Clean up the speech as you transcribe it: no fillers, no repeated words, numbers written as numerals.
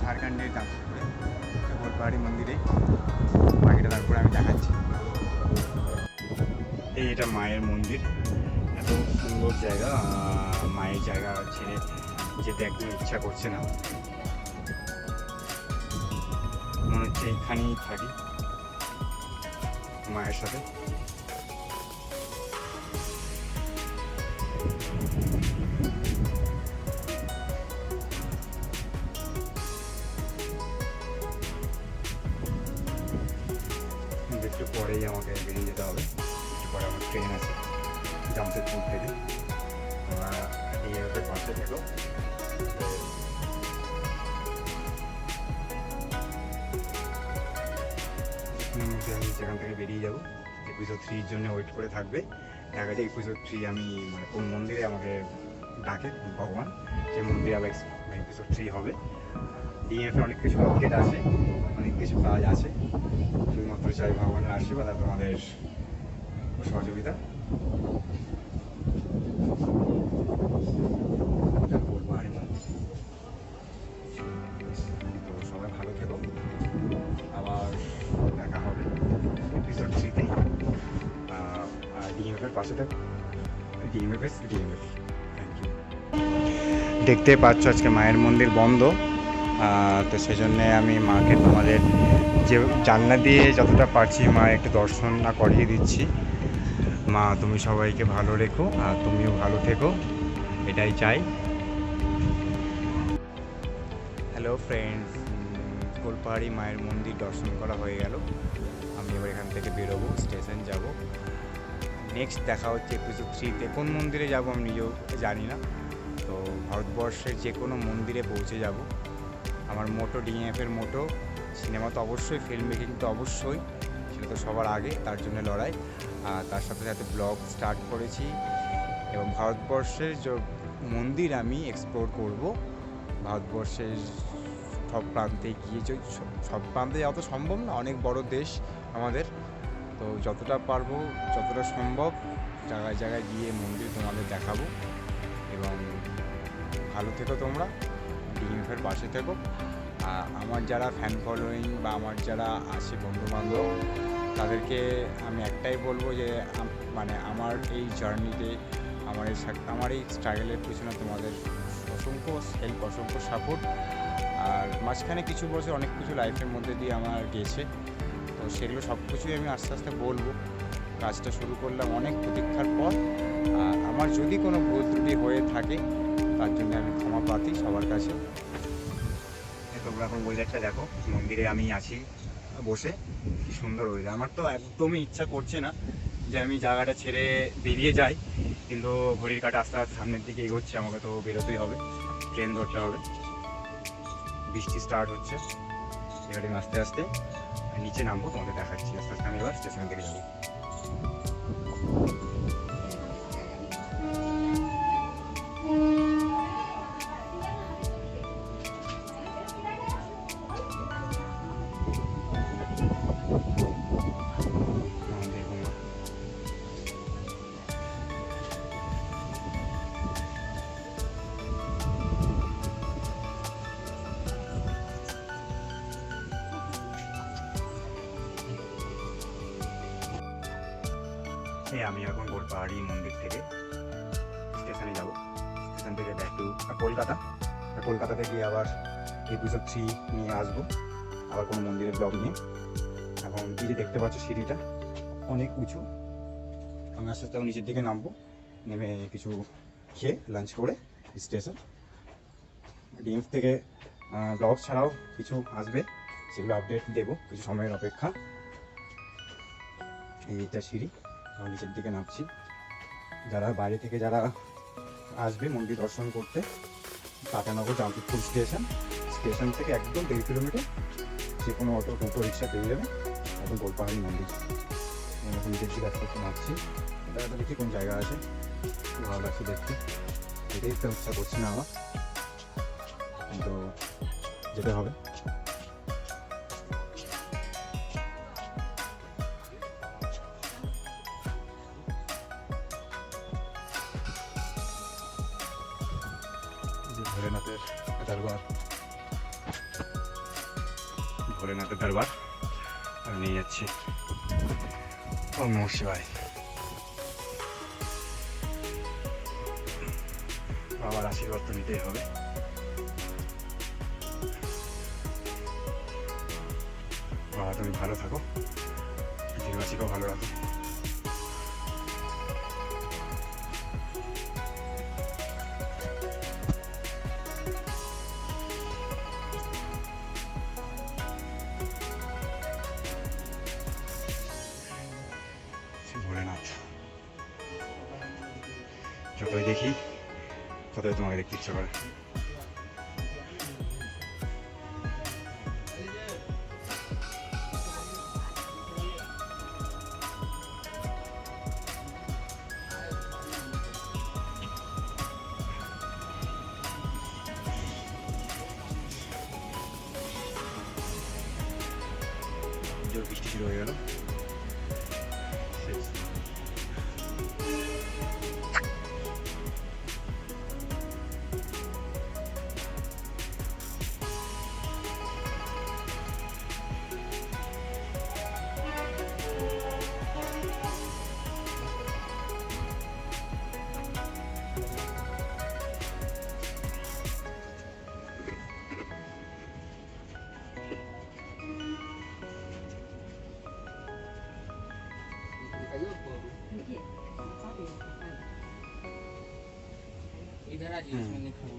ঝাড়খণ্ডের জামশেদপুরে গোলপাহাড়ি মন্দিরে। বাকিটা তারপরে আমি দেখাচ্ছি। এই এটা মায়ের মন্দির, এত সুন্দর জায়গা, মায়ের জায়গা ছেড়ে যেতে একদম ইচ্ছা করছে না, মনে হচ্ছে এখানেই থাকি মায়ের সাথে। একটু পরেই আমাকে বেরিয়ে যেতে হবে, একটু পরে আমার ট্রেন আছে জামশেদপুর থেকে। এই পাশে থেকো। আমি সেখান থেকে বেরিয়ে যাবো, এপিসোড 3 জন্য ওয়েট করে থাকবে। দেখা যায় এপিসোড 3 আমি মানে কোন মন্দিরে আমাকে ডাকে ভগবান, সেই মন্দিরে আবার এপিসোড 3 হবে। ডিএফে অনেক কিছু আপডেট আছে, অনেক কিছু কাজ আছে, শুধুমাত্র চাই ভগবানের আশীর্বাদ আর তোমাদের সহযোগিতা। তো সবাই ভালো থেকো, আবার দেখা হবে এপিসোড 3-তে। আর ডিএমএফের পাশে থাকো, ডিএমএফ। Thank you. দেখতে পাচ্ছ আজকে মায়ের মন্দির বন্ধ, তো সেই জন্যে আমি মাকে তোমাদের যে জানলা দিয়ে যতটা পারছি মা একটু দর্শন না করিয়ে দিচ্ছি। মা তুমি সবাইকে ভালো রেখো আর তুমিও ভালো থেকো, এটাই চাই। হ্যালো ফ্রেন্ডস, গোলপাহাড়ি মায়ের মন্দির দর্শন করা হয়ে গেল। আমি এবার এখান থেকে বেরোবো, স্টেশন যাব। নেক্সট দেখা হচ্ছে এপিসোড 3-তে। কোন মন্দিরে যাব আমি নিজেও জানি না, তো ভারতবর্ষের যে কোনো মন্দিরে পৌঁছে যাব। আমার মোটো, ডিএফের মোটো, সিনেমা তো অবশ্যই, ফিল্ম মেকিং তো অবশ্যই, সেটা তো সবার আগে, তার জন্য লড়াই। আর তার সাথে সাথে ব্লগ স্টার্ট করেছি এবং ভারতবর্ষের যে মন্দির আমি এক্সপ্লোর করব। ভারতবর্ষের সব প্রান্তে গিয়ে, সব প্রান্তে যাওয়া তো সম্ভব না, অনেক বড় দেশ আমাদের, তো যতটা পারবো, যতটা সম্ভব জায়গায় জায়গায় গিয়ে মন্দির তোমাদের দেখাবো। এবং ভালো থেকো তোমরা, ডিএফের পাশে থেকো। আমার যারা ফ্যান ফলোয়িং বা আমার যারা আছে বন্ধুবান্ধব, তাদেরকে আমি একটাই বলবো যে মানে আমার এই জার্নিতে, আমার এই স্ট্রাগলের পিছনে তোমাদের অসংখ্য হেল্প, অসংখ্য সাপোর্ট। আর মাঝখানে কিছু বছর অনেক কিছু লাইফের মধ্যে দিয়ে আমার গেছে, তো সেগুলো সব কিছুই আমি আস্তে আস্তে বলবো। কাজটা শুরু করলাম অনেক প্রতীক্ষার পর। আমার যদি কোনো ভুল ত্রুটি হয়ে থাকে তার জন্য আমি ক্ষমা প্রার্থী সবার কাছে। তোমরা এখন ওয়েদারটা দেখো, মন্দিরে আমি আছি বসে, কি সুন্দর ওয়েদার। আমার তো একদমই ইচ্ছা করছে না যে আমি জায়গাটা ছেড়ে বেরিয়ে যাই, কিন্তু ঘড়ির কাঁটা আস্তে আস্তে সামনের দিকে এগোচ্ছে, আমাকে তো বেরোতেই হবে, ট্রেন ধরতে হবে। বৃষ্টি স্টার্ট হচ্ছে, এবারে আমি আস্তে আস্তে নিচে নামবো, তোমাদের দেখাচ্ছি আস্তে আস্তে। আমি এবার স্টেশনের দিকে যাবো। আমি এখন গোলপাহাড়ি মন্দির থেকে স্টেশনে যাব, স্টেশন থেকে ব্যাক টু কলকাতাতে গিয়ে আবার এপিসোড 3 নিয়ে আসবো, আবার কোনো মন্দিরের ব্লগ নিয়ে। এখন এই যে দেখতে পাচ্ছ সিঁড়িটা অনেক উঁচু, আমি আস্তে আস্তে নিচের দিকে নামবো, নেমে কিছু খেয়ে লাঞ্চ করে স্টেশন। ডিএমএফ থেকে ব্লগ ছাড়াও কিছু আসবে, সেগুলো আপডেট দেবো, কিছু সময়ের অপেক্ষা। এইটা সিঁড়ি, আমি নিচের দিকে নামছি। যারা বাইরে থেকে যারা আসবে মন্দির দর্শন করতে, টাটানগর জামশেদপুর স্টেশন থেকে একদম 1.5 কিলোমিটার, যে কোনো অটো রিক্সা পেয়ে যাবে, এখন গোলপাহাড়ি মন্দির। এখন নিচের দিকে আস্তে আস্তে নামছি। এটা দেখি কোন জায়গা আছে, ভালো লাগছে দেখতে, এটাই তো ইচ্ছা করছে না আমার, কিন্তু যেতে হবে। ভোলেনাথের দরবার। ভোলেনাথের দরবার আমি নিয়ে যাচ্ছি। ওম নমঃ শিবায়। বাবার আশীর্বাদ তো নিতেই হবে। বাবা তুমি ভালো থাকো, পৃথিবীবাসীকেও ভালো রাখো। ভোলেনাথ, যতই দেখি ততই তোমাকে দেখতে ইচ্ছা করে। জোর বৃষ্টি শুরু হয়ে গেল। इधर आ जाइए, इसमें नहीं खाना।